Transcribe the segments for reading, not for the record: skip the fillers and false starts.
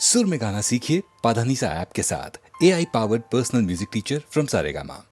सुर में गाना सीखिए पाधानीसा ऐप के साथ। AI powered personal music teacher from Saregama.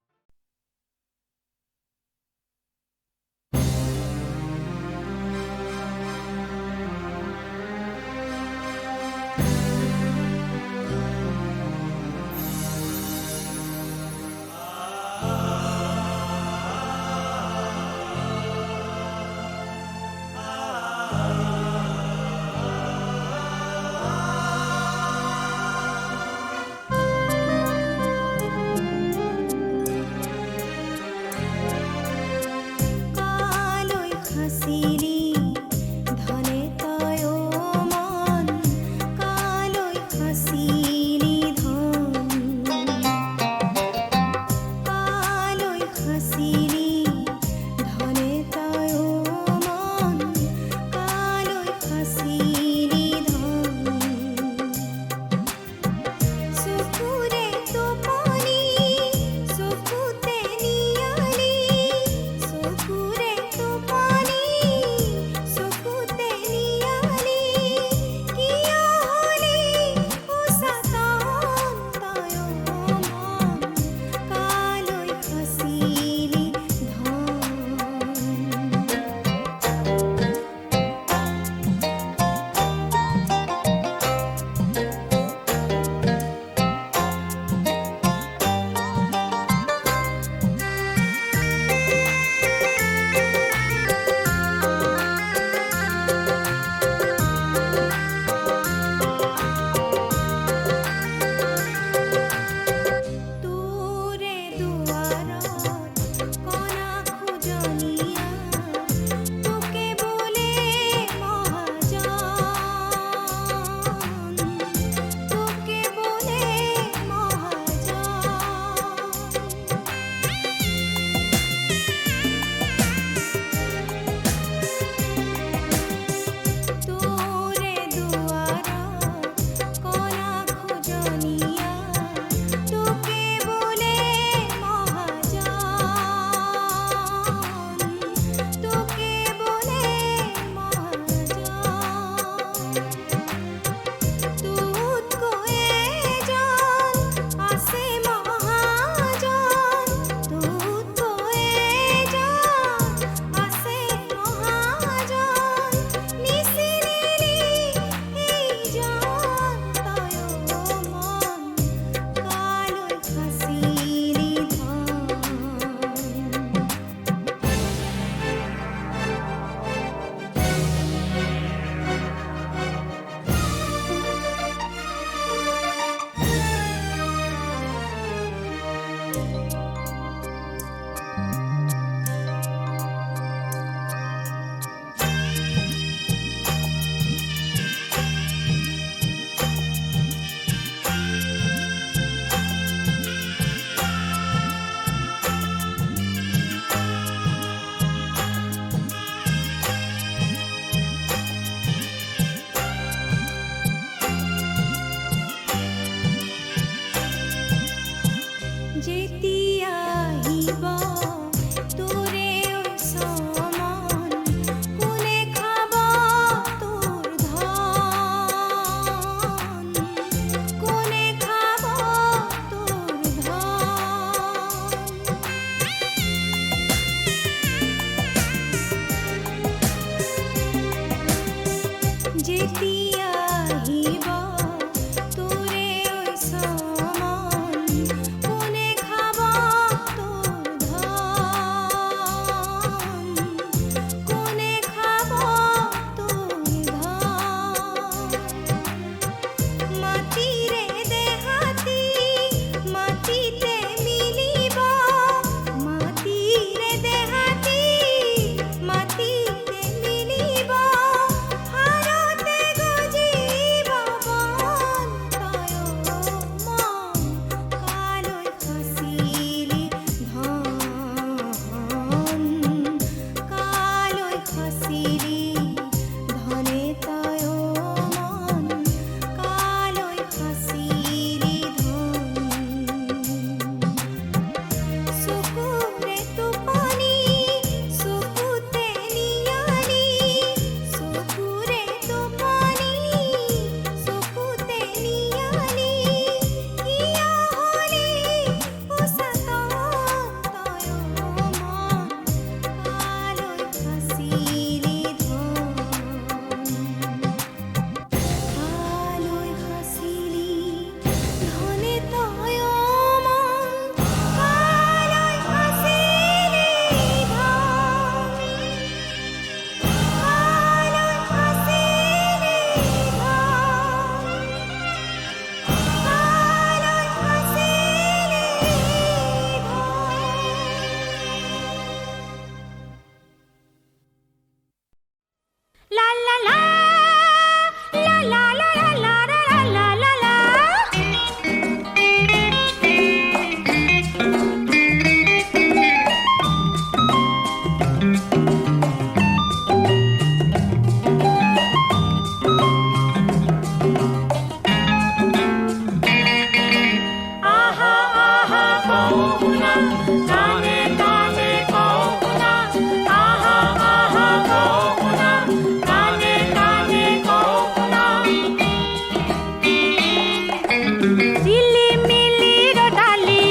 ঝিলিমিলির ডালি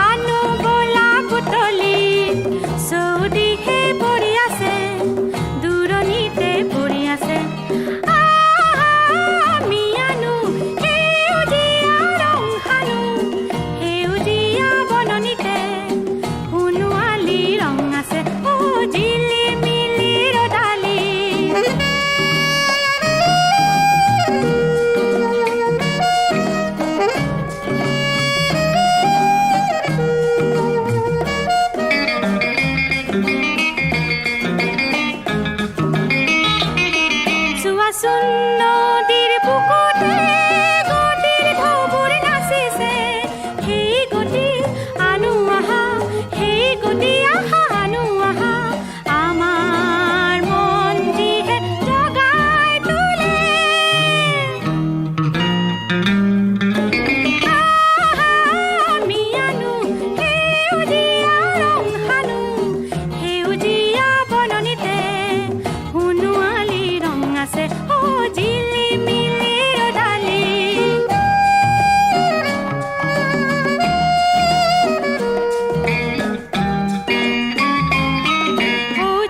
আনু গোলাপ তলি চৌদিশে পৰি আছে দূৰণিতে পৰি আছে আমি আনো সেউজীয়া ৰং সানো সেউজীয়া বননিতে সোণোৱালী ৰং আছে অ ঝিলিমিলিৰ ডালি চোৱাচোন নদীৰ বুকুতে গতিৰ ঢৌবোৰ নাচিছে সেই গতি আনো আহা সেই গতি আহা আনো আহা আমাৰ মন যিহে জগাই তোলে আমি আনো সেউজীয়া ৰং সানো সেউজীয়া বননিতে সোণোৱালী ৰং আছে অ ঝিলিমিলিৰ ডালি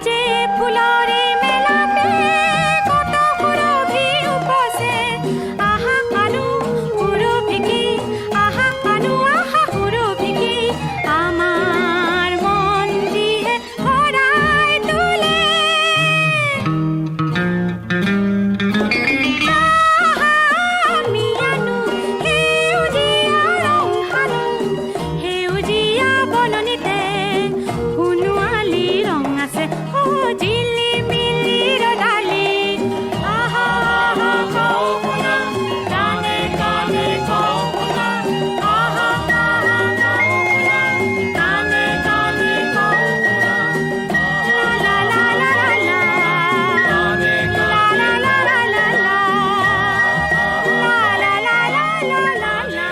যে ফুলৰে মেলাতে কত সুৰভি উপচে আহা আনো সুৰভিকি আহা আনো আহা সুৰভিকি আমাৰ মন যিহে ভৰাই তোলে আমি আনো সেউজীয়া ৰং সানো সেউজীয়া বননিতে সোণোৱালী ৰং আছে অ ঝিলিমিলিৰ ডালি আহা আহা কওঁ শুনা কাণে কাণে কওঁ শুনা আহা আহা কওঁ শুনা কাণে কাণে কওঁ শুনা লা লা লা লা লা কাণে কাণে লা লা লা লা লা লা লা লা লা লা লা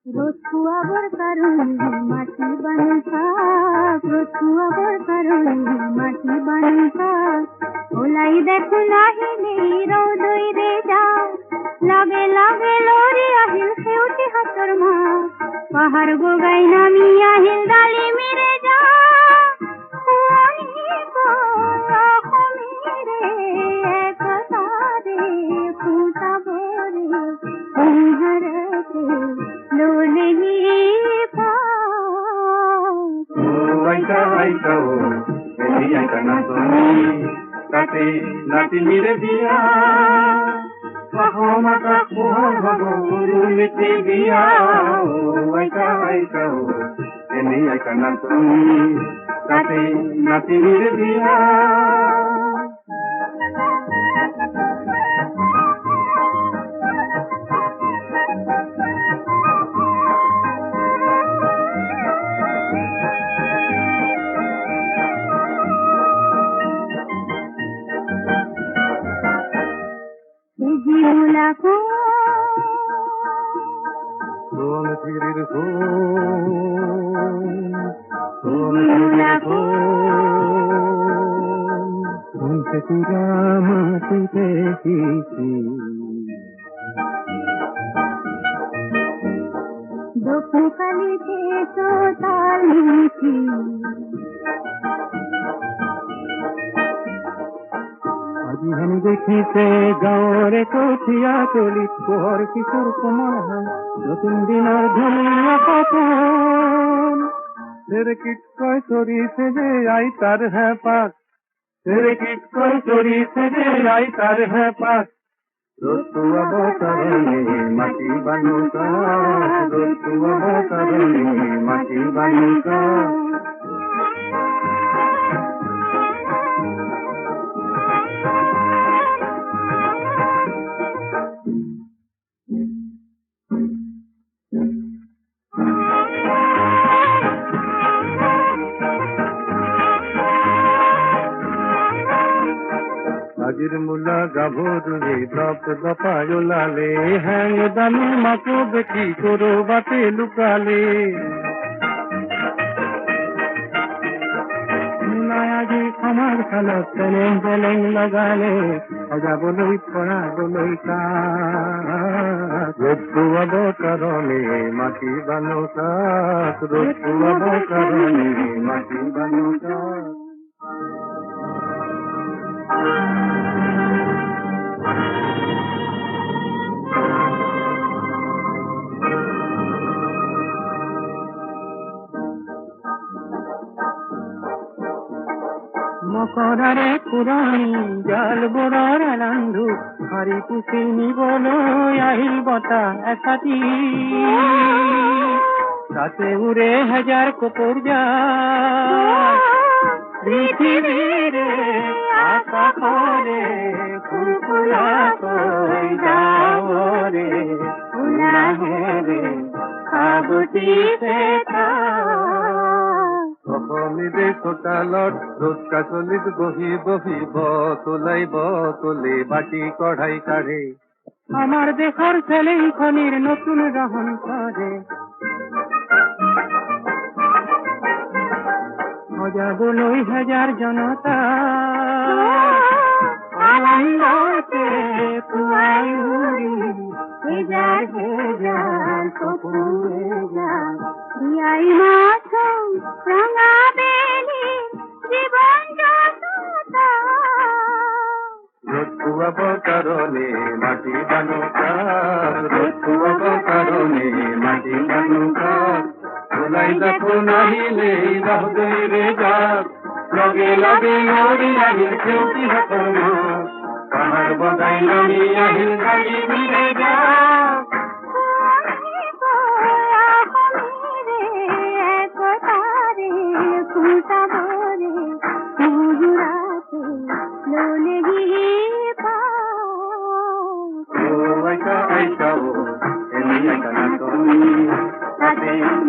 রসুয়াবর কারণে মাটি বানিতা রসুয়াবর কারণে মাটি বানিতা ওলাই দেখো নাহিলে রোদই রে যা লাগে লাগে লরি আহিল সেউটি হাতর মা পাহাড় গোগাই নামি আহিল ডালি মেরে যা খুয়ানি গো খমিরে একতারে ফুটাবো রে হরতে লোলে Aita aita o, eli aita natoni, tate nati mire dia, pahoma ka pohoro miti dia. Aita aita o, eli aita natoni, tate nati mire dia. জিউলাকো Son tirir son, জিউলাকো sunte tirama tute kisi. দুঃখ কালিতে সোতাল মিছি আজি হেনি দেখিছে গাঁৱৰে কঠীয়া তলিত পোহৰ কিশোৰ কোমল হয় নতুন দিনৰ ধুনীয়া সপোন চেৰেকিত কৈ চৰিছে যে আইতাৰ হেঁপাহ চেৰেকিত কৈ চৰিছে যে আইতাৰ হেঁপাহ ৰুতুৱা বতৰণি মাটি বানুকা ৰুতুৱা বতৰণি মাটি বানুকা হাজির মুলা গাভরুয়ে দপ দপায় ওলালে হ্যাং দানু মাকো বেটি করো বাতে লুকালে মুলায়াজি আমার খালত তেলেং তেলেং লাগালে অজাবলই পড়াবলই কাজ রোদ্দু অবতরণে মাটি বানো কাজ রোদ্দু অবতরণে মাটি বানো কাজ মকরারে পুরাণী জল বড়র আনন্দু হরি পুষিনি বলো আহিল বটা একাতি সাথে উড়ে হাজার কপুর যায় পৃথিবীর আকাশে ফুলফুলা কই যাও রে উলাহে রে আবুতি সেটা অসমিদে চোতালত রোদ কাচলিত বহি বহি বতলে বাটি কঢ়াই কাঢ়ে আমার দেশৰ ছেলে খনিৰ নতুন ৰহন কৰে সজাবলৈ হাজাৰ জনতা আনন্দতে পুৱাই উৰি হেজাৰ হেজাৰ কপুৰে যায় দিয়াই মাথোঁ ৰঙা বেলি জীৱন যততা রোদ্দু অবতরণে মাটি বানো কাজ রোদ্দু অবতরণে মাটি বানো কাজ ওলাই দেখো নাহিলে রহদৈ রে যাক লগে লগে ওরি আহিল খেউটি হাতৰ মাছ পাহাৰ বগাই নামি আহিল গাড়ী মিলে যাক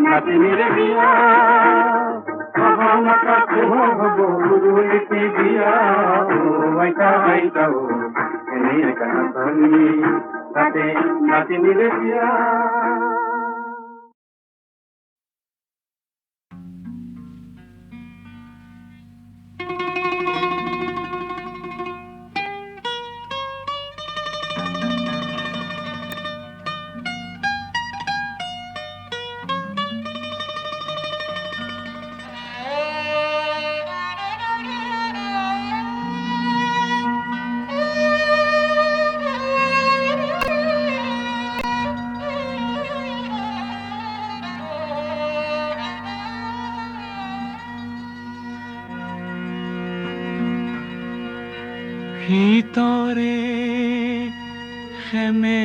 নাতিনিরে বিয়া মহামাতা হব গুরুলিপি দিয়া ও আইতা আইতা ও এনে কানা তনি তাতে নাতিনিরে বিয়া ভিতরে খেমে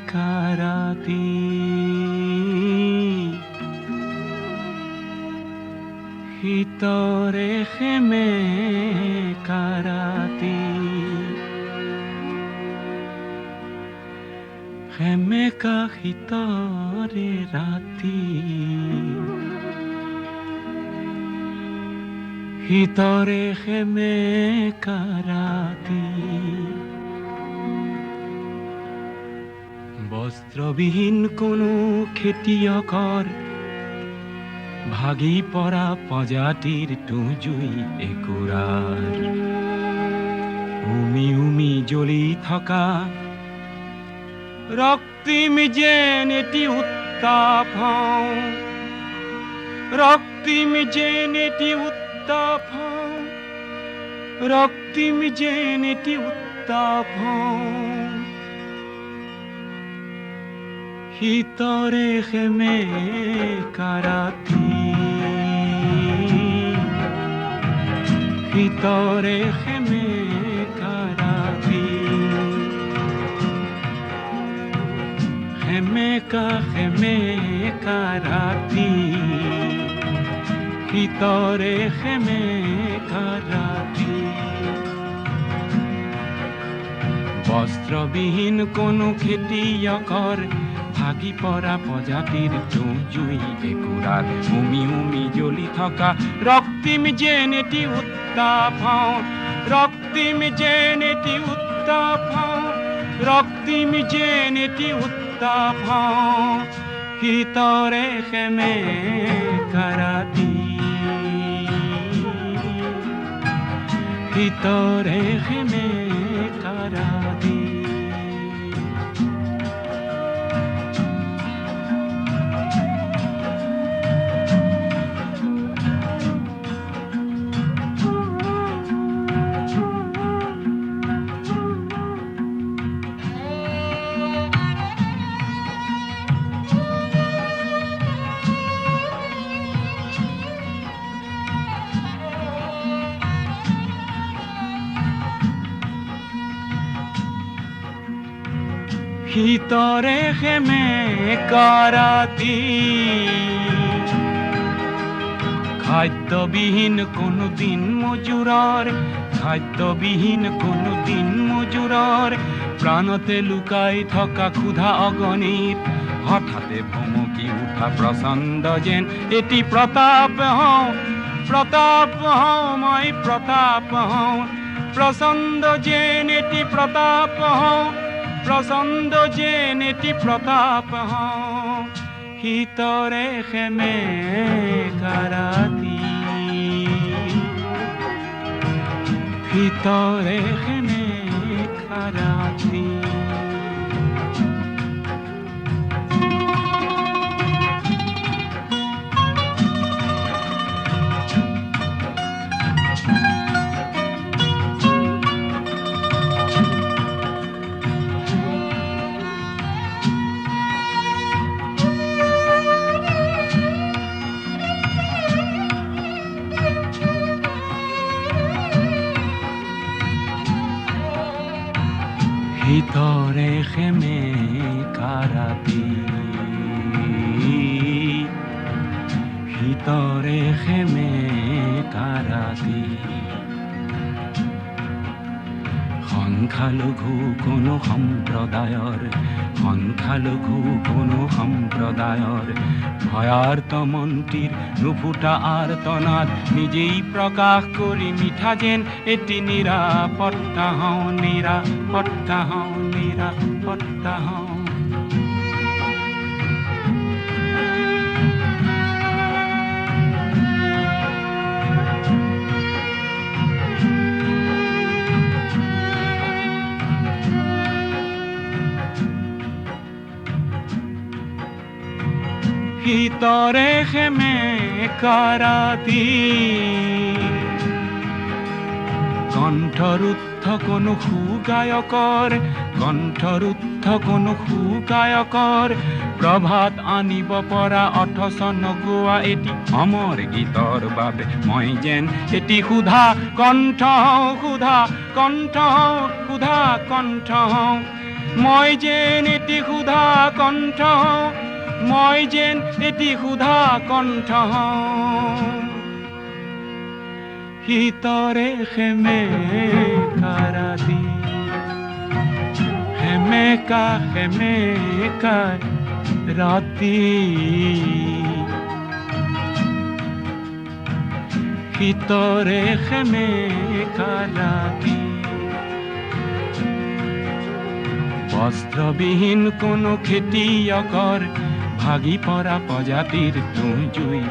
কারাতি ভিতরে খেমে কারাতি খেমে কা ভিতরে রাতি ভিতরে খেমে কারাতি বস্ত্রবিহীন কোনো খেতিয়কৰ ভাগি পৰা প্ৰজাতিৰ টুজুই একুৰাৰ উমি উমি জ্বলি থকা ৰক্তিম যেন এটি উত্তাপ ৰক্তিম যেন এটি ৰক্তিম যেন এটি উত্তাপ ভিতৰে খেমে কাৰাতি ভিতৰে খেমে কাৰাতি খেমে কাৰাতি ভিতৰে খেমে কাৰাতি বস্ত্ৰবিহীন কোনো খেতিয়কৰ ভাগি পৰা প্ৰজাতিৰ জুই একুৰাৰ উমি উমি জ্বলি থকা ৰক্তিম যেন এটি উত্তাপ রক্তিম জেনেটি উত্তাপ রক্তিম জেনেটি উত্তাপ ভিতরে খেমে কারাতি ভিতরে খেমে কারাতি ভিতরে খেমে কারাতি খাদ্যবিহীন কোনো দিন মজুরার খাদ্যবিহীন কোনো দিন মজুরার প্রাণতে লুকাই থকা ক্ষুধা অগণিত হঠাতে ভমকি উঠা প্রচণ্ড যেন এটি প্রতাপ প্রতাপ মই প্রতাপ প্রচণ্ড যেন এটি প্রতাপ প্রচণ্ড যেন এটি প্রতাপ ভিতরে খেমে কারাতি ভিতরে খেমে কারাতি ভিতরে খেমে কারাতি ভিতরে খেমে কারাতি সংখ্যালঘু কোনো সম্প্ৰদায়ৰ সংখ্যালঘু কোনো সম্প্ৰদায়ৰ ভয়ার্ত মন্ত্রীর নুফুটা আর্তনাদ নিজেই প্রকাশ করি মিঠা যেন এটি নিরাপত্তা হও নিরাপত্তা হও নিরাপত্তা হও ভিতরে খেমে কারাতি কণ্ঠরুদ্ধ কোনো সুগায়কৰ কণ্ঠৰুদ্ধ কোনো সুগায়কৰ প্ৰভাত আনিব পৰা অথচ নগোৱা এটি অমৰ গীতৰ বাবে মই যেন এটি সুধা কণ্ঠ সুধা কণ্ঠ সুধা কণ্ঠ মই যেন এটি সুধা কণ্ঠ মই যেন এটি সুধা কণ্ঠ ভিতরে খেমে কারাতি খেমেকা খেমেকা রাতি ভিতরে খেমে কারাতি বস্ত্রবিহীন কোনো খেতিয়কৰ ভাগি পৰা প্ৰজাতিৰ জুই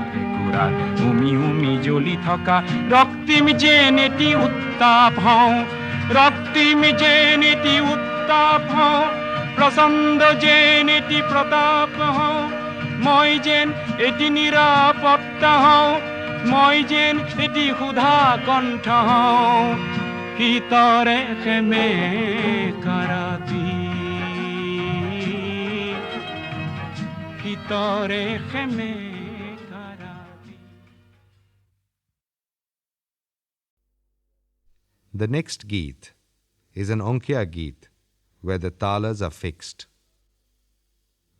একুৰাৰ উমি উমি জ্বলি থকা ৰক্তিম যেন এটি উত্তাপ হওঁ ৰক্তিম যেন এটি উত্তাপ হওঁ প্ৰচণ্ড যেন এটি প্ৰতাপ হওঁ মই যেন এটি নিৰাপত্তা হওঁ মই যেন এটি সুধা কণ্ঠ হওঁ ভিতৰে খেমে কাৰাতি ভিতরে খেমে কারাতি The next Geet is an Onkiya Geet where the talas are fixed.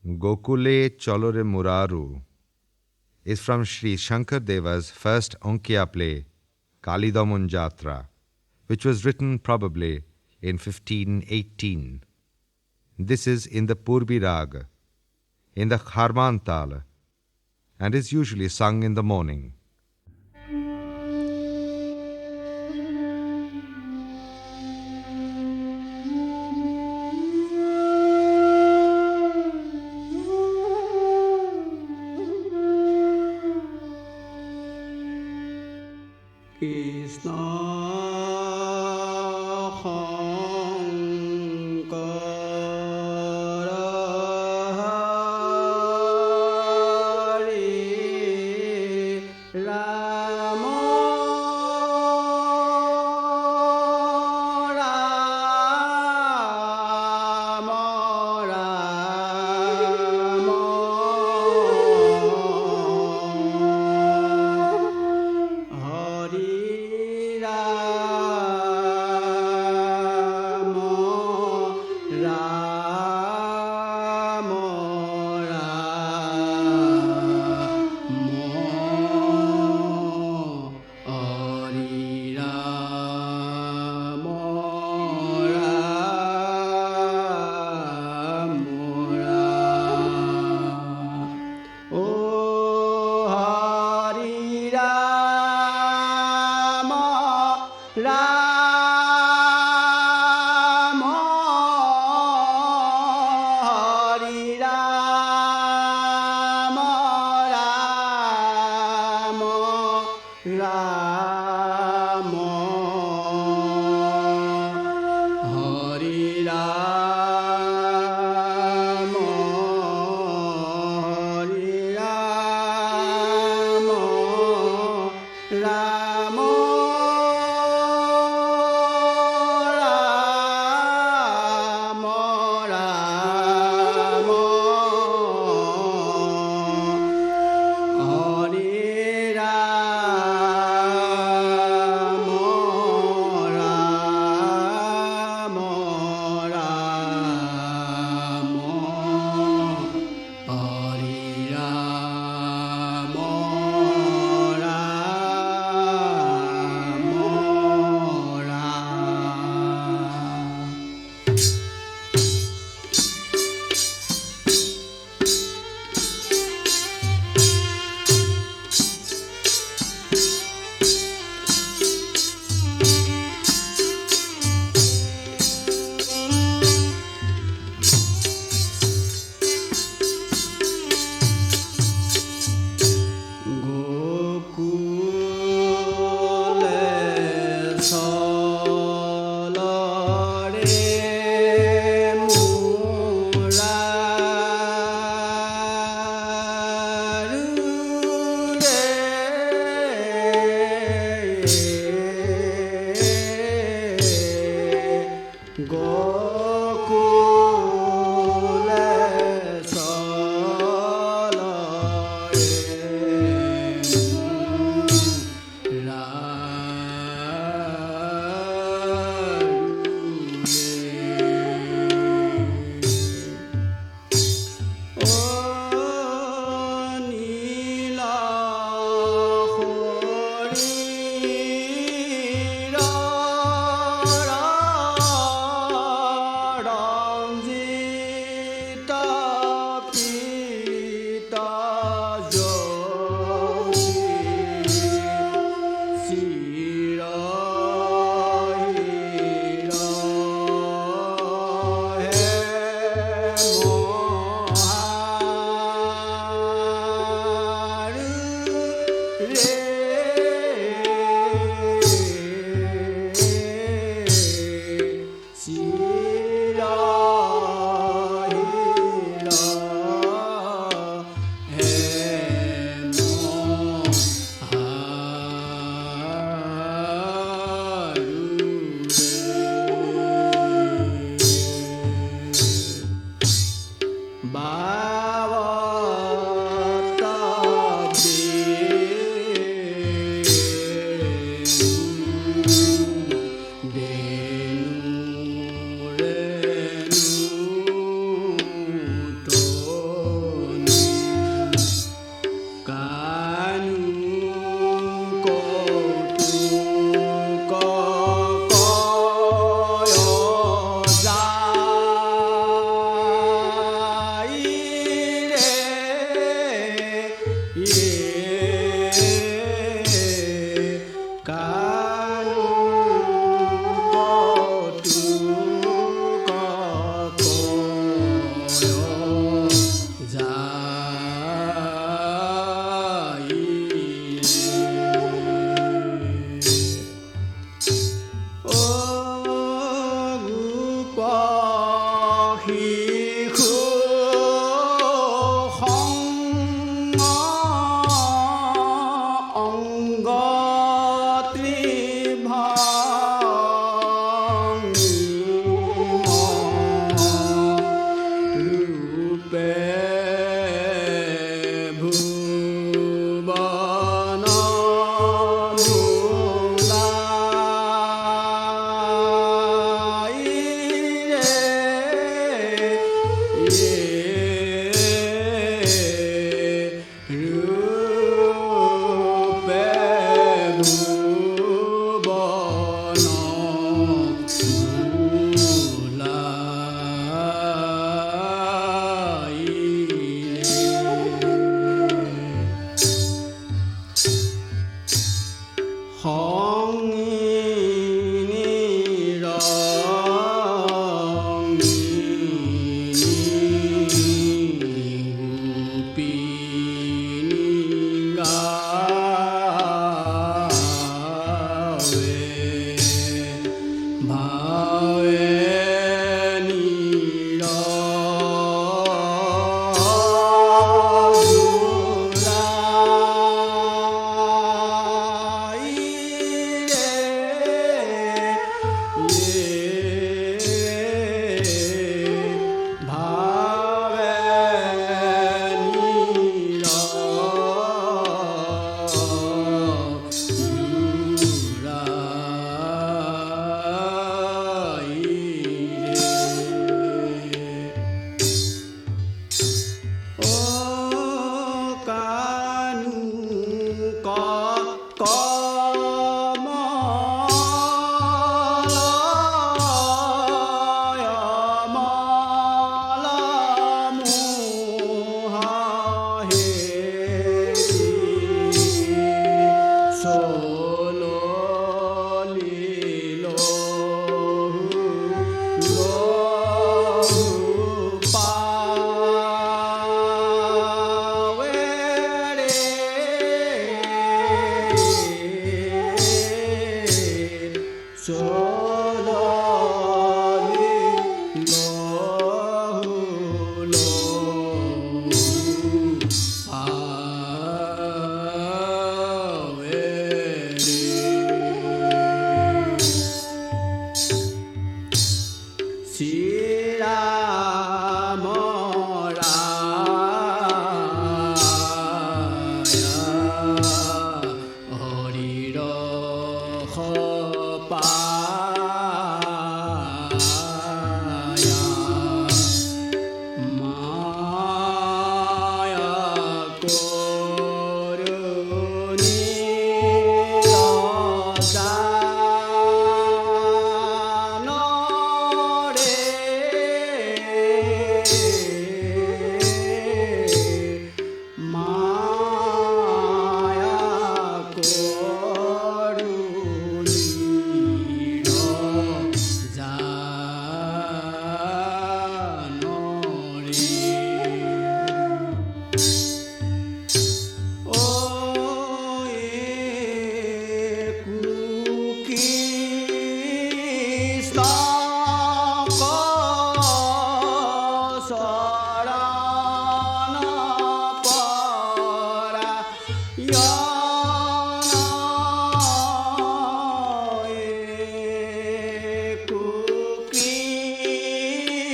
Gokule Cholore Muraru is from Sri Shankar Deva's first Onkiya play, Kalidamun Jatra, which was written probably in 1518. This is in the Purbi Raga, in the Kharman Tala, and is usually sung in the morning.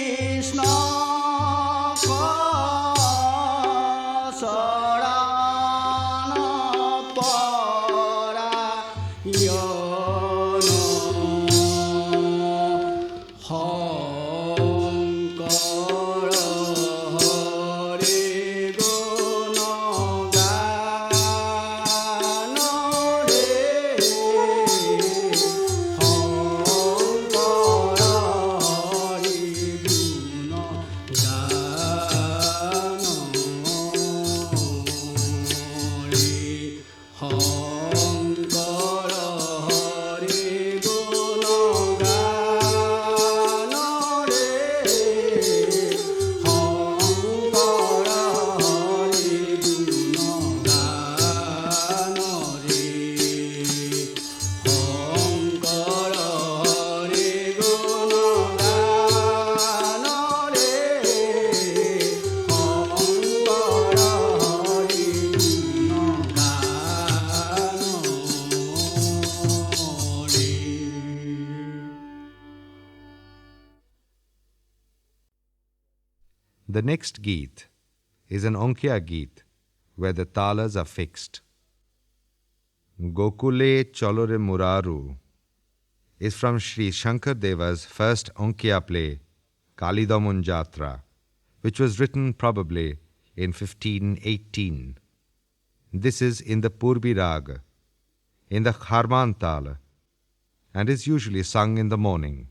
Krishna শরণ পরায়ণ কৃষ্ণ শরণ পরায়ণ শঙ্কর হরি গুণ গান রে শঙ্কর হরি গুণ গান রে শঙ্কর হরি গুণ গান রে শঙ্কর হরি গুণ গান রে শঙ্কর হরি গুণ গান রে শঙ্কর হরি গুণ গান রে। The next Geet is an Onkya Geet where the talas are fixed. Gokule Cholore Muraru is from Sri Shankar Deva's first Onkya play, Kalidamun Jatra, which was written probably in 1518. This is in the Purbi Rag, in the Harman Tala, and is usually sung in the morning.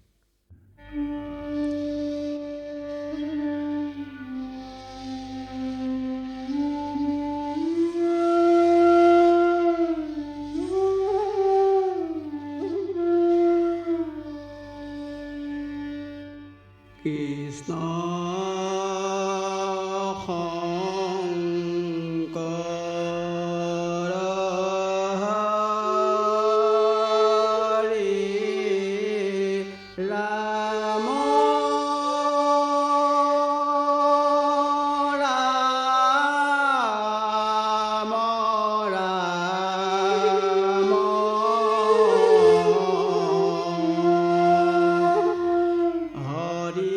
Krishna Shankar Hari Ram Ram Ram Hari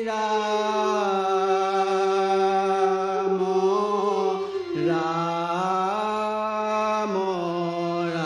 Ram Ram Ram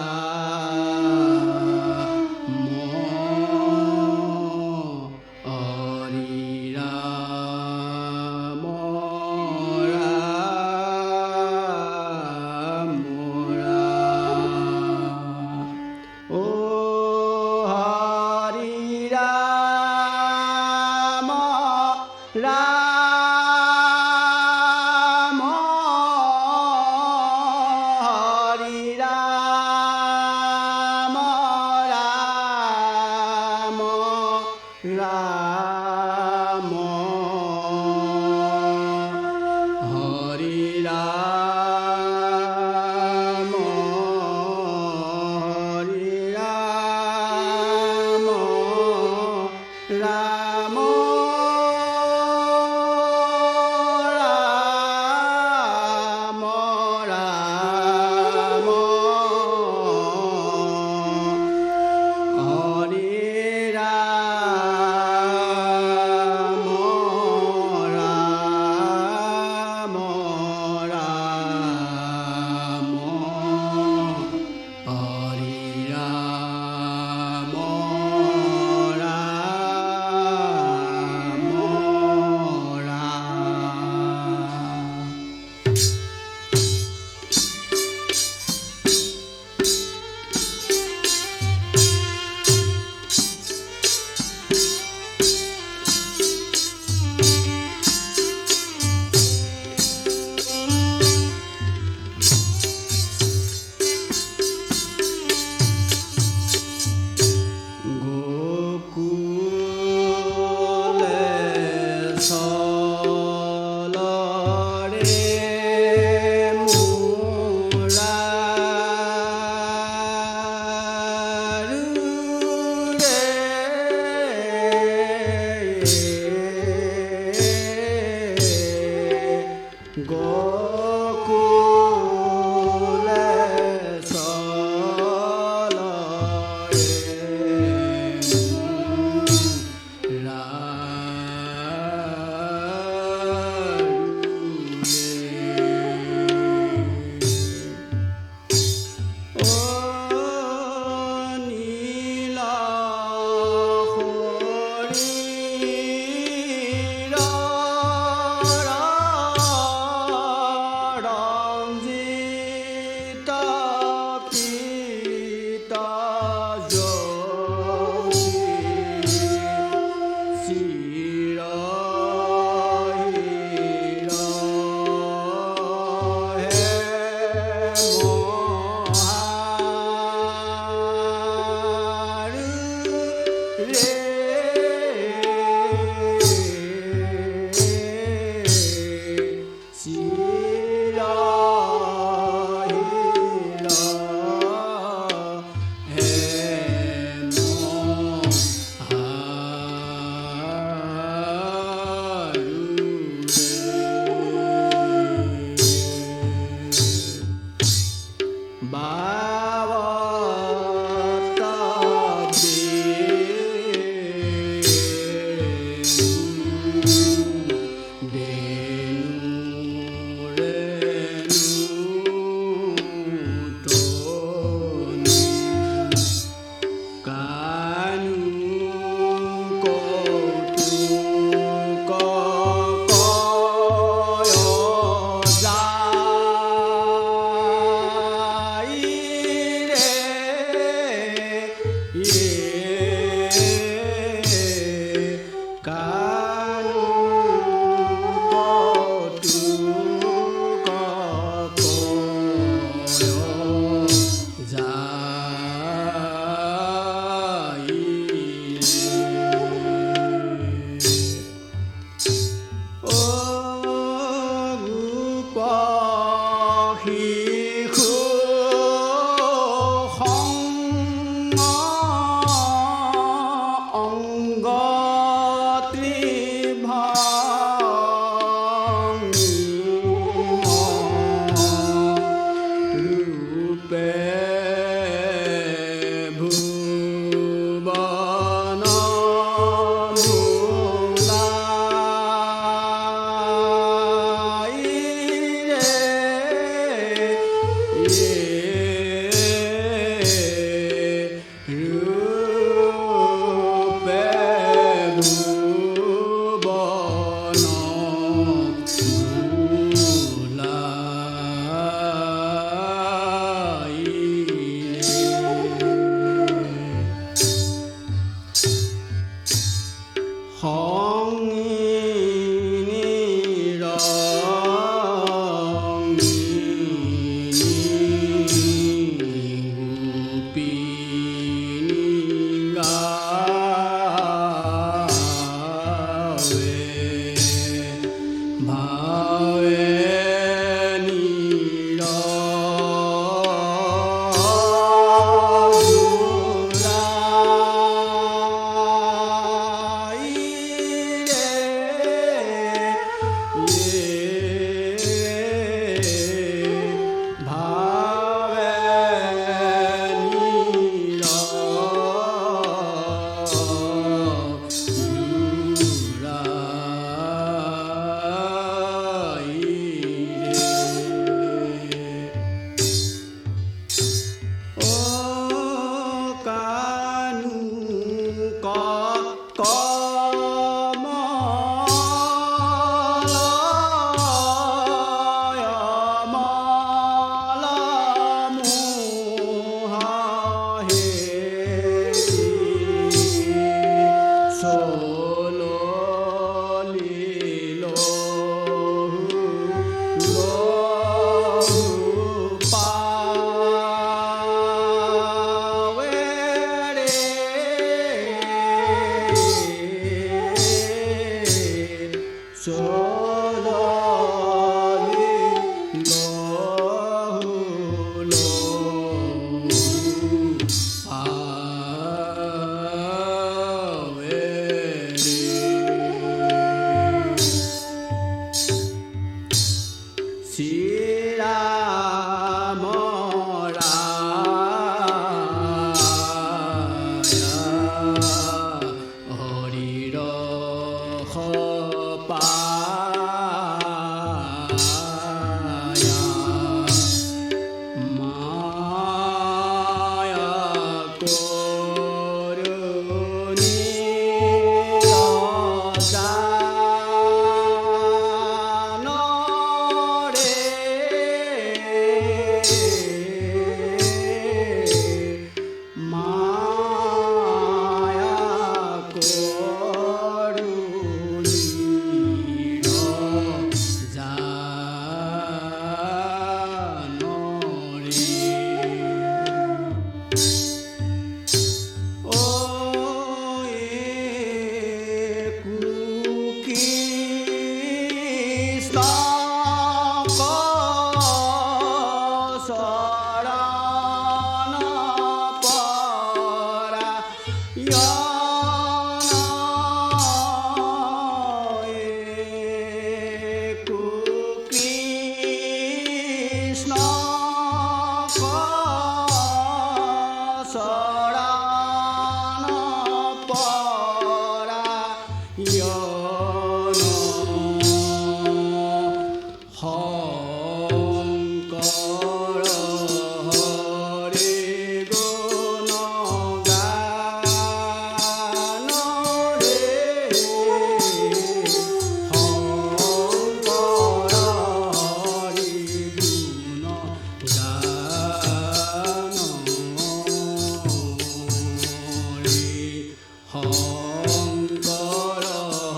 Shankar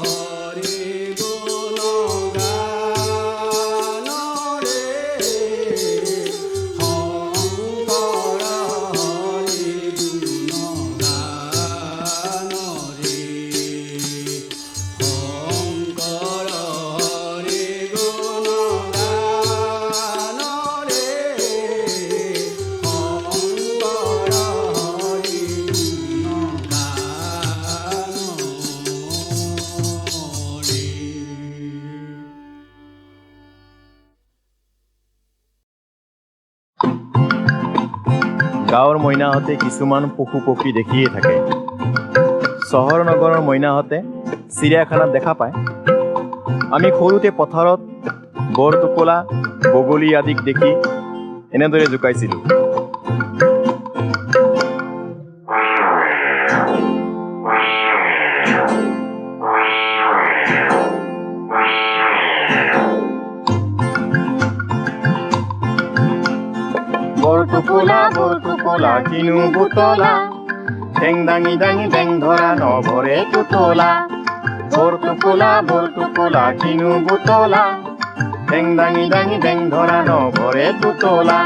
Hari গুণ গান ৰে শংকৰ হৰি গুণ গান ৰে শংকৰ হৰি গুণ গান ৰে শংকৰ হৰি গুণ গান ৰে। গাঁৱৰ মইনাহঁতে কিছুমান পশু পক্ষী দেখিয়ে থাকে। চহৰ নগৰৰ মইনাহঁতে চিৰিয়াখানাত দেখা পায়। আমি সৰুতে পথাৰত বৰটোকোলা, বগলী আদিক দেখি এনেদৰে জোকাইছিলোঁ। বৰটোকোলা কিনো বুটলা, ঠেং দাঙি দাঙি বেং ধৰা নভৰে টুটলা। বৰটোকোলা কিনো বুটলা, ঠেং দাঙি দাঙি বেং ধৰা নভৰে টুটলা।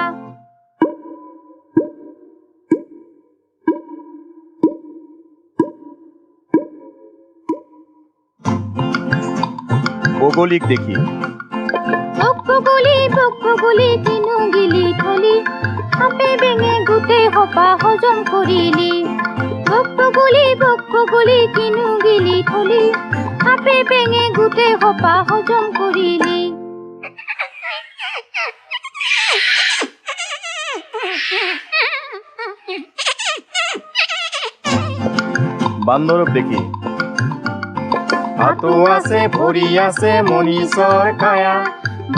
বগলীক দেখি বগলী কিনো গিলি থলি, সাপে বেঙে গোটেই সপা হজম কৰিলি। বগলী কিনো গিলি থলি, সাপে বেঙে গোটেই সপা হজম কৰিলি। বান্দৰক দেখি হাতো আছে, ভৰি আছে, মনীষৰ কায়া।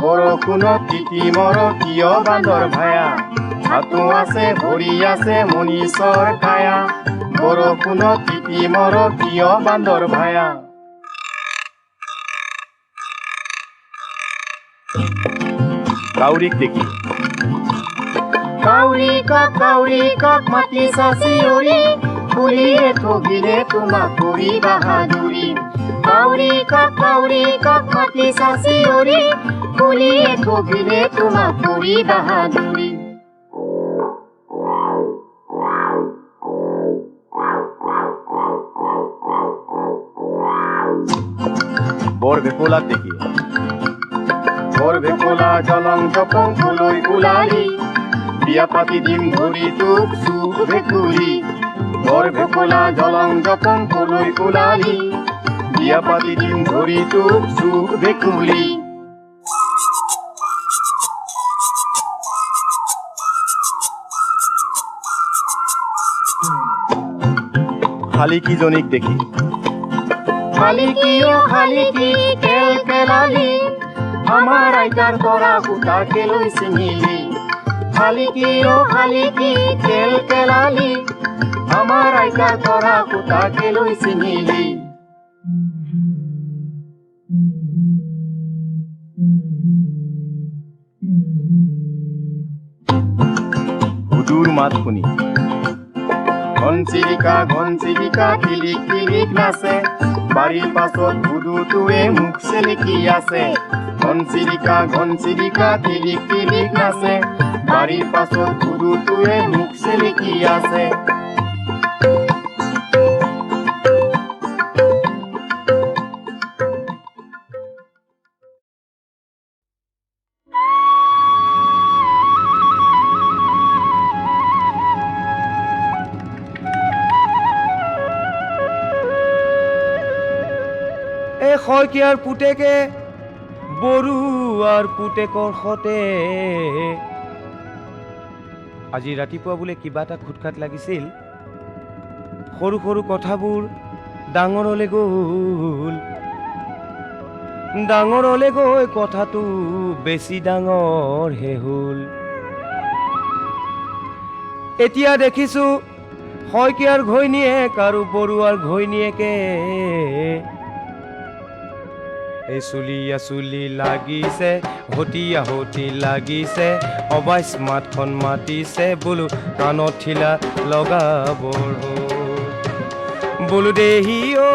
বৰষুণত তিতি মৰ কিয় বান্দৰ ভায়া। হাতো আছে, ভৰি আছে, মনীষৰ কায়া। বৰষুণত তিতি মৰ কিয় বান্দৰ ভায়া। কাউৰীক দেখি কাউৰী কক মাতি চাচিয়ৰি, ফুলিয়ে ঠগিলে তোমাক কৰি বাহাদুৰি। কাউৰী কক মাতি চাচিয়ৰি, ফুলিয়ে ঠগিলে তোমাক কৰি বাহাদুৰি। বৰভেকুলাক দেখি বৰভেকুলা জলং জপং ফুলৈ ওলালি, বিয়া পাতি দিম ধৰি তোক চুক ভেকুলী। বৰভেকুলা জলং জপং ফুলৈ ওলালি, বিয়া পাতি দিম ধৰি তোক চুক ভেকুলী। শালিকীজনীক দেখি শালিকী কেল কেলালি, আমাৰ আইতাৰ তৰা সূতা কেলৈ ছিঙিলি। শালিকী কেল কেলালি, আমাৰ আইতাৰ তৰা সূতা কেলৈ ছিঙিলি। হুদুৰ মাত শুনি ঘনচিৰিকা টিলিক টিলিক নাচে, বাৰীৰ পাছত হুদুটোৱে মুখ চেলেকি আছে। ঘনচিৰিকা টিলিক টিলিক নাচে, বাৰীৰ পাছত হুদুটোৱে মুখ চেলেকি আছে। শইকীয়াৰ পুতেকে বৰুৱাৰ পুতেকৰ সতে আজি ৰাতিপুৱা বোলে কিবা এটা খুটখাট লাগিছিল। সৰু সৰু কথাবোৰ ডাঙৰলৈ গৈ কথাটো বেছি ডাঙৰ হে হ'ল। এতিয়া দেখিছো শইকীয়াৰ ঘৈণীয়েক আৰু বৰুৱাৰ ঘৈণীয়েকে এই চুলি লাগিছে, হতি লাগিছে, অবাইচ মাতখন মাতিছে, বোলো কাণত ঠিলা লগাবৰ হ'ল। বোলো দেহি ঐ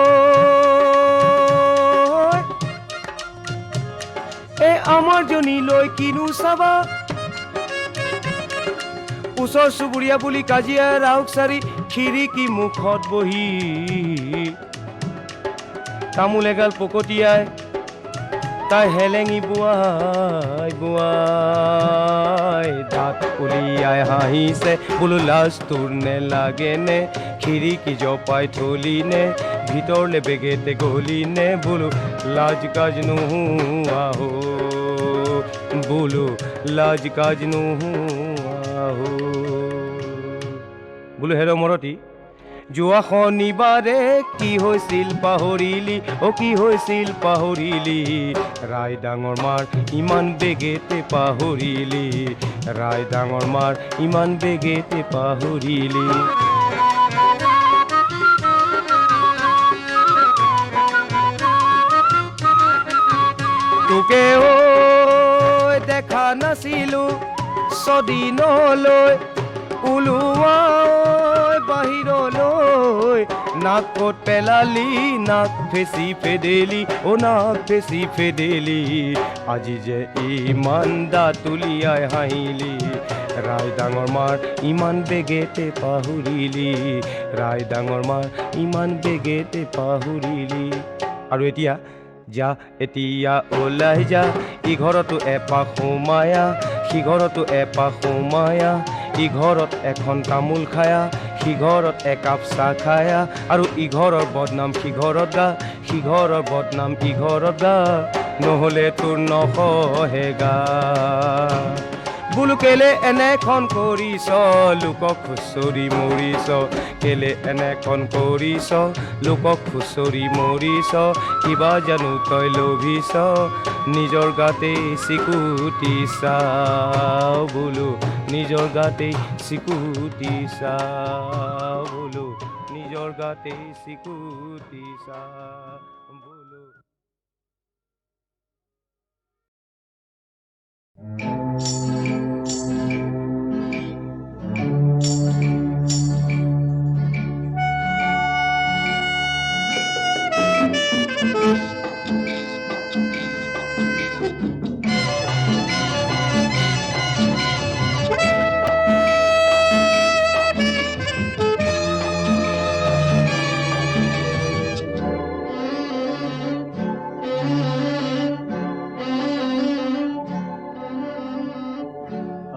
এই আমাৰ জনী লৈ কিনো চাবা ওচৰ চুবুৰীয়া বুলি কাজিয়া ৰাউক চাৰি খিৰিকী মুখত বহি তামোল এগাল পকতিয়াই তাই হেলেঙি বোৱাই বোৱাই দাঁত উলিয়াই হাঁহিছে বোলো লাজ তোৰ নে লাগে নে খিৰিকী জপাই থলি নে ভিতৰলে বেগেতে গলি নে বোলো লাজ কাজ নোহোৱা হো বোলো লাজ কাজ নোহোৱা হো বোলো হেৰ মৰতি যোৱা শনিবাৰে কি হৈছিল পাহৰিলি কি হৈছিল পাহৰিলি ৰাই ডাঙৰ মাৰ ইমান বেগেতে পাহৰিলি ৰাই ডাঙৰ মাৰ ইমান বেগেতে পাহৰিলি তোকে ঐ দেখা নাছিলো ছদিনলৈ ওলোৱা বাহিৰলৈ নাকত পেলালি নাক ফেচি ফেদেলি নাক ফেচি ফেদেলি আজি যে ইমান দাঁত উলিয়াই হাঁহিলি ৰাই ডাঙৰ মাৰ ইমান বেগেতে পাহৰিলি ৰাই ডাঙৰ মাৰ ইমান বেগেতে পাহৰিলি আৰু এতিয়া যা এতিয়া ওলাই যা ইঘৰতো এপাক সোমায়া সিঘৰতো এপাক সোমায়া ইঘৰত এখন তামোল খায়া সিঘৰত একাপ চাহ খায়া আৰু ইঘৰৰ বদনাম সিঘৰত গা সিঘৰৰ বদনাম ইঘৰত গা নহ'লে তোৰ নহহেগা বোলো কেলে এনেখন কৰিছ লোকক খুচৰি মৰিছ কেলে এনেখন কৰিছ লোকক খুচৰি মৰিছ কিবা জানো তই লোভিছ নিজৰ গাতে চিকুটি চাও বোলো নিজৰ গাতে চিকুটি চাও বোলো নিজৰ গাতে চিকুটি চাও বোলো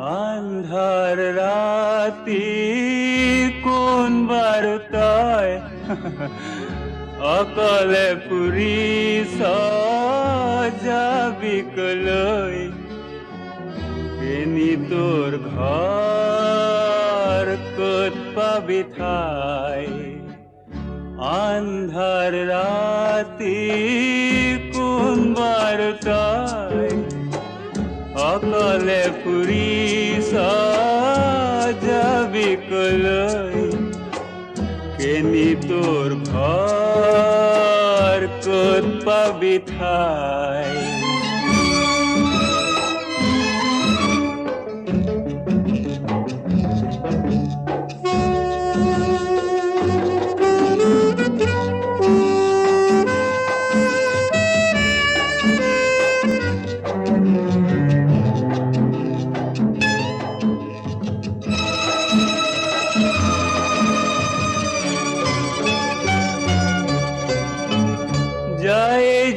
আন্ধাৰ ৰাতি কোন বাৰতায় অকলে ফুৰিছ যাবি কলৈ কেনি তোৰ ঘৰ ক'ত পাবি ঠাই আন্ধাৰ ৰাতি কোন বাৰতায় অকলে ফুৰিছ যাবি কলৈ কেনি তোৰ ঘৰ ক'ত পাবি ঠাই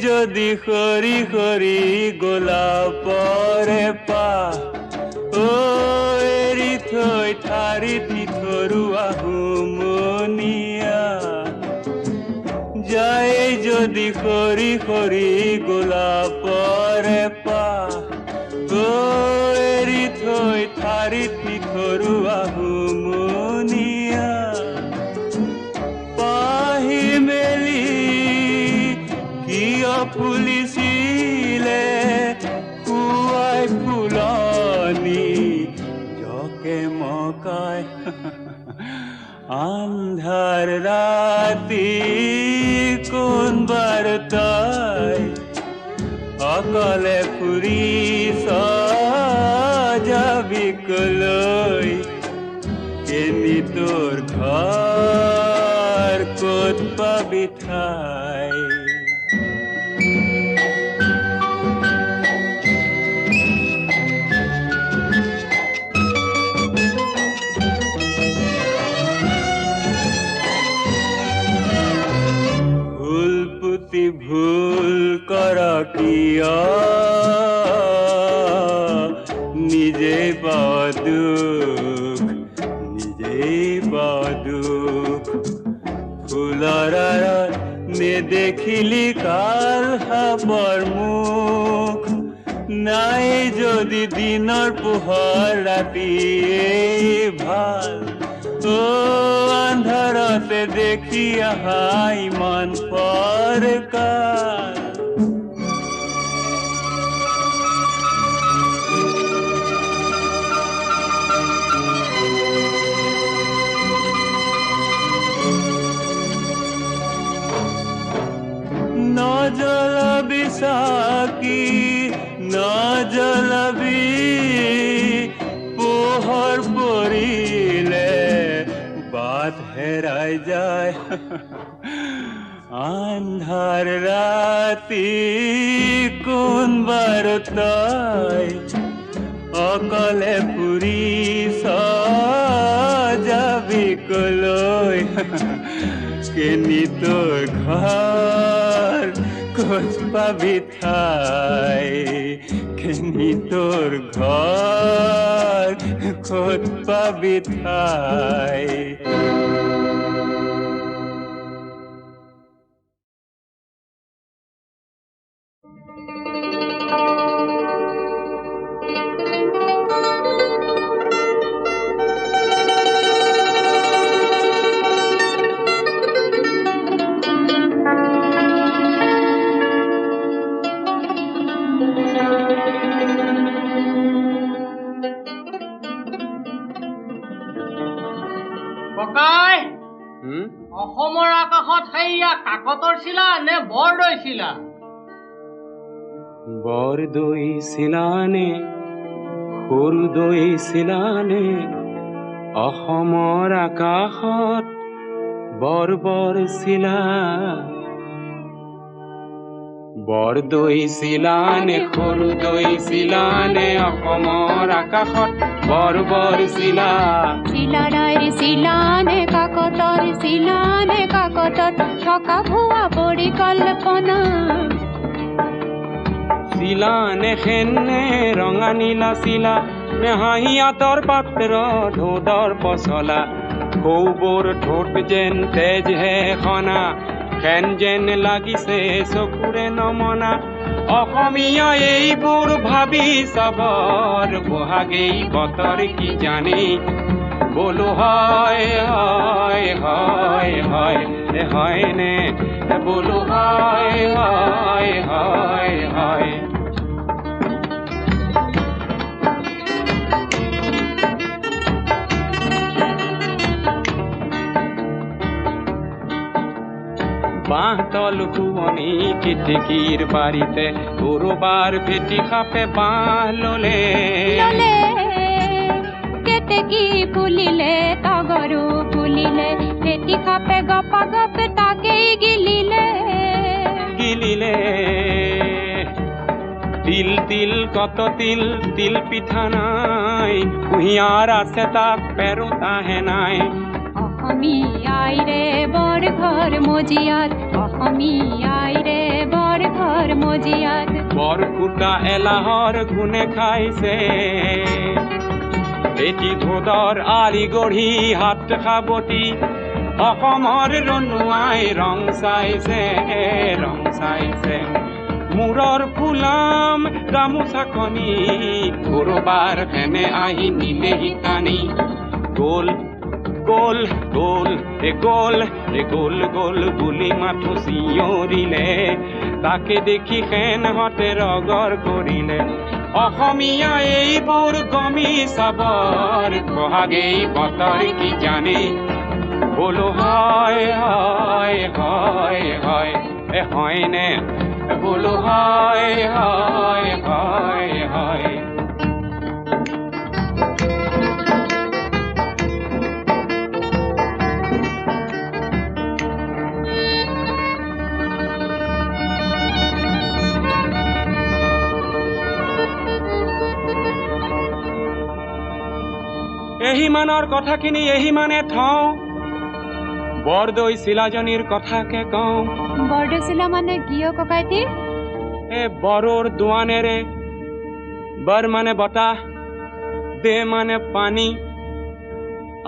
যদি খৰি খৰি গোলাপৰে পাহ এৰি থৈ ঠাৰিত থৰুৱা হুমনিয়া যায় যদি খৰি খৰি গোলাপৰে পাহ এৰি থৈ ঠাৰিত থৰুৱা হুমনিয়া পাহি মেলি কিয় ফুলিছিলে খুৱাই ফুলনি জকে মকাই আন্ধাৰ ৰাতি কোন বাৰতাই অকলে ফুৰিছ যাবি কলৈ কেনি তোৰ ঘৰ ক'ত পাবি ঠাই ভুল পুতি ভুল কৰ কিয় নিজে পাৱ দুখ নিজেই পাৱ দুখ ফুলৰ আঁৰত নেদেখিলি কাল সাপৰ মুখ নাই যদি দিনৰ পোহৰ ৰাতিয়েই ভাল আন্ধাৰতে দেখি আহা ইমান পৰকাল নজ্বলাবি চাকি নজ্বলাবি পোহৰ পৰিলে বাট হেৰাই যায় আন্ধাৰ ৰাতি কোন বাৰু তই অকলে ফুৰিছ যাবি কলৈ কেনি তোৰ ঘৰ ক'ত পাবি ঠাই কেনি তোৰ ঘৰ ক'ত পাবি ঠাই ককাই অসমৰ আকাশত সেইয়া কাকতৰ চিলা নে বৰদৈ চিলা বৰদৈ চিলানে সৰুদৈ চিলানে অসমৰ আকাশত বৰ বৰ চিলা বৰদৈ চিলানে সৰুদৈ চিলানে অসমৰ আকাশত বৰ বৰ চিলা চিলাৰাইৰ চিলানে কাকতত থকা ভুৱা পৰিকল্পনা চিলানে খেনে ৰঙা নীলা চিলা নে হাঁহিয়াতৰ পাত্ৰ ঢোঁদৰ পচলা সৌবোৰ ঠোঁট যেন তেজ হে খনা খেন যেন লাগিছে চকুৰে নমনা অসমীয়া এইবোৰ ভাবি চাবৰ বহাগেই বতৰ কি জানি বোলো হয় হয় হয় হয় হয়নে বোলো হয় হয় হয় হয় বাঁহতল শুৱনি কেতেকীৰ বাৰীতে কৰবাৰ ভেটি সাপে বাঁহ ললে কেতেকী ফুলিলে তগৰো ফুলিলে ভেটি খাপে গপা গপে তাকেই গিলিলে তিল তিল কত তিল তিল পিঠা নাই কুঁহিয়াৰ আছে তাক পেৰোতাহে নাই অসমীয়াই ৰে বৰ ঘৰ মজিয়াত অসমীয়াই ৰে বৰ ঘৰ মজিয়াত বৰকুটা এলাহৰ ঘুনে খাইছে এটি ধোদৰ আলি গঢ়ি হাত সাৱটি অসমৰ ৰনুৱাই ৰং চাইছে মূৰৰ ফুলাম গামোচাখনি কৰবাৰ খেনে আহি নিলেহি টানি গ'ল গ'ল গ'ল গ'ল গ'ল গ'ল বুলি মাথো চিঞৰিলে তাকে দেখি খেনহঁতে ৰগৰ কৰিলে অসমীয়া এইবোৰ গমি চাবৰ বহাগেই বতৰ কি জানে বোলো হয় হয় হয় হয় হয়নে বোলো হয় হয় হয় হয় এহিমানৰ কথাখিনি এহিমানে থওঁ বৰদৈ চিলাজনীৰ কথাকে কওঁ বৰদৈচিলা মানে কি অ' ককাইটি? এ বৰৰ দোৱানেৰে বৰ মানে বতাহ দে মানে পানী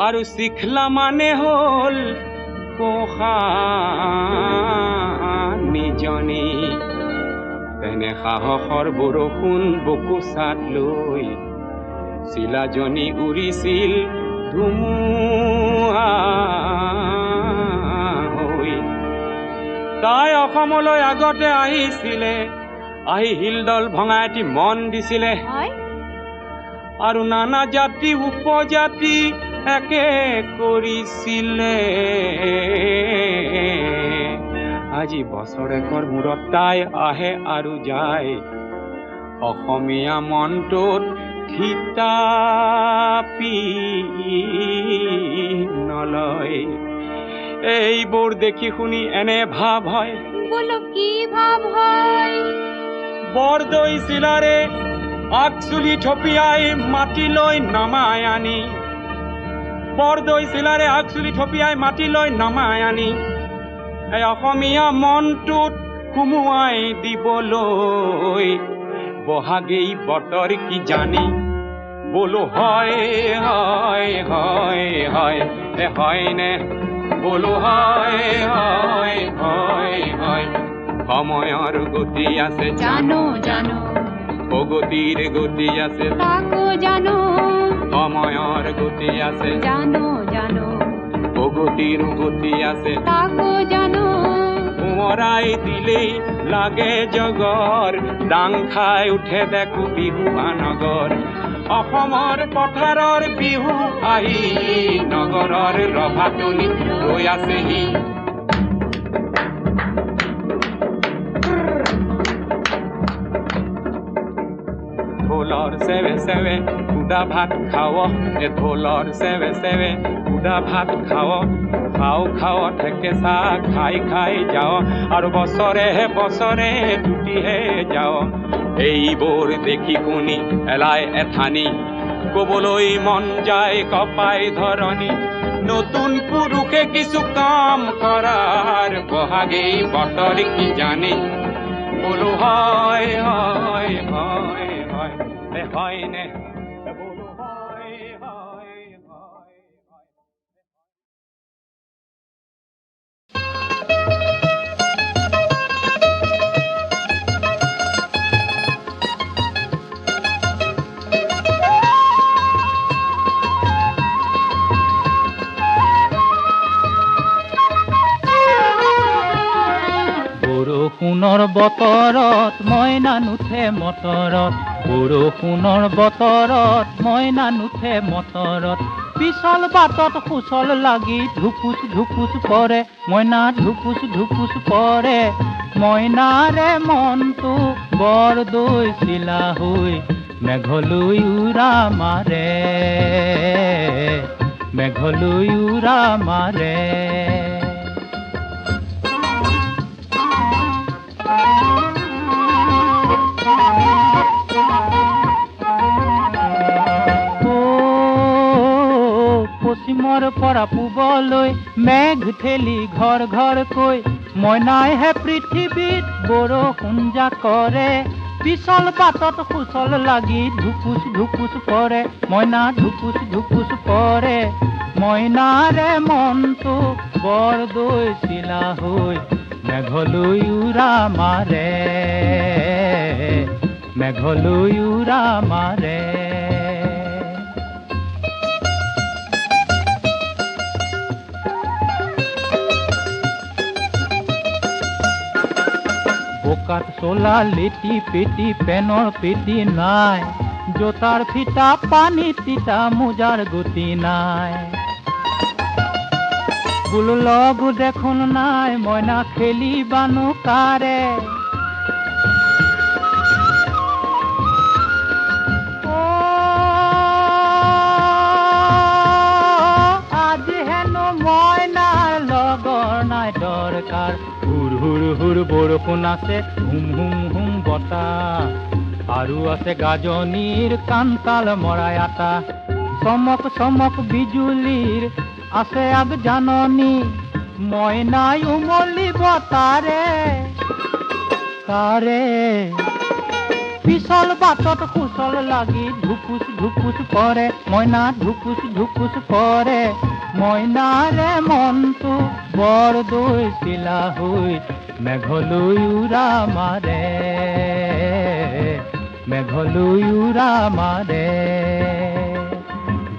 আৰু চিখলা মানে হ'ল গোসানীজনী তেনে সাহসৰ বৰষুণ বকুচাত লৈ চিলাজনী উৰিছিল ধুমুহা হৈ তাই অসমলৈ আগতে আহিছিলে আহি শিলডল ভঙাই এটি মন দিছিলে আৰু নানা জাতি উপজাতি একে কৰিছিলে আজি বছৰেকৰ মূৰত তাই আহে আৰু যায় অসমীয়া মনটোত থিতাপি নলয় এইবোৰ দেখি শুনি এনে ভাৱ হয় বলো কি ভাৱ হয়? বৰদৈ চিলাৰে আগচুলি থপিয়াই মাটিলৈ নমাই আনি বৰদৈ চিলাৰে আগচুলি থপিয়াই মাটিলৈ নমাই আনি এই অসমীয়া মনটোত সুমুৱাই দিবলৈ বহাগেই বতৰ কি জানি বোলো হয় হয় হয় হয় হয়নে বোলো হয় হয় হয় হয় সময়ৰ গতি আছে জানো জানো প্ৰগতিৰ গতি আছে তাকো জানো সময়ৰ গতি আছে জানো জানো প্ৰগতিৰ গতি আছে তাকো জানো সোঁৱৰাই দিলেই লাগে জগৰ ডাং খাই উঠে দেখো বিহুৱা নগৰ অসমৰ পথাৰৰ বিহু আহি নগৰৰ ৰভাতলিত ৰৈ আছেহি ঢোলৰ চেৱে চেৱে সুদা ভাত খাৱ ঢোলৰ চেৱে চেৱে সুদা ভাত খাৱ খাও খাও ঠেকেচা খাই খাই যাও আৰু বছৰে বছৰে টুটিহে যাও এইবোৰ দেখি শুনি এলাই এঠানি কবলৈ মন যায় কপাই ধৰণী নতুন পুৰুষে কিছু কাম কৰাৰ বহাগেই বতৰ কি জানি বোলো হয় হয় হয় হয় হয়নে বোলো হয় হয় হয় বৰষুণৰ বতৰত মইনা নুঠে মটৰত বৰষুণৰ বতৰত মইনা নুঠে মটৰত পিছল বাটত সুচল লাগি ধুপুচ ধুপুচ পৰে মইনা ধুপুচ ধুপুচ পৰে মইনাৰে মনটো বৰদৈ চিলা হৈ মেঘলৈ উৰা মাৰে মেঘলৈ উৰা মাৰে পশ্চিমৰ পৰা পূবলৈ মেঘ ঠেলি ঘৰ ঘৰকৈ মইনাইহে পৃথিৱীত বৰষুণ জা কৰে পিছল বাটত সুচল লাগি ধুপুচ ধুপুচ পৰে মইনা ধুপুচ ধুপুচ পৰে মইনাৰে মনটো বৰদৈ চিলা হৈ মেঘলৈ উৰা মাৰে মেঘলৈ উৰা মাৰে বোকাত চোলা লেটি পেটি পেনৰ পেটি নাই জোতাৰ ফিটা পানী তিতা মোজাৰ গতি নাই বোলো লগো দেখোন নাই মইনা খেলিবানো কাৰে আজি হেনো মইনাৰ লগৰ নাই দৰকাৰ হুৰ হুৰ হুৰ বৰষুণ আছে হুম হুম হুম বতাহ আৰু আছে গাজনিৰ কাণতাল মৰাই আটা চমক চমক বিজুলীৰ আছে আগ জাননী মইনাই উমলিব তাৰে তাৰে পিছল বাটত সুচল লাগি ধুপুচ ধুপুচ কৰে মইনা ধুপুচ ধুপুচ কৰে মইনাৰে মনটো বৰ দৈ চিলা হৈ মেঘলৈ উৰা মাৰে মেঘলৈ উৰা মাৰে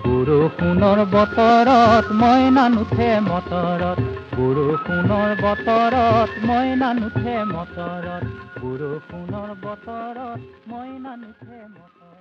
বৰষুণৰ বতৰত মইনা নুঠে মটৰত বৰষুণৰ বতৰত মইনা নুঠে মটৰত বৰষুণৰ বতৰত মইনা নুঠে মটৰত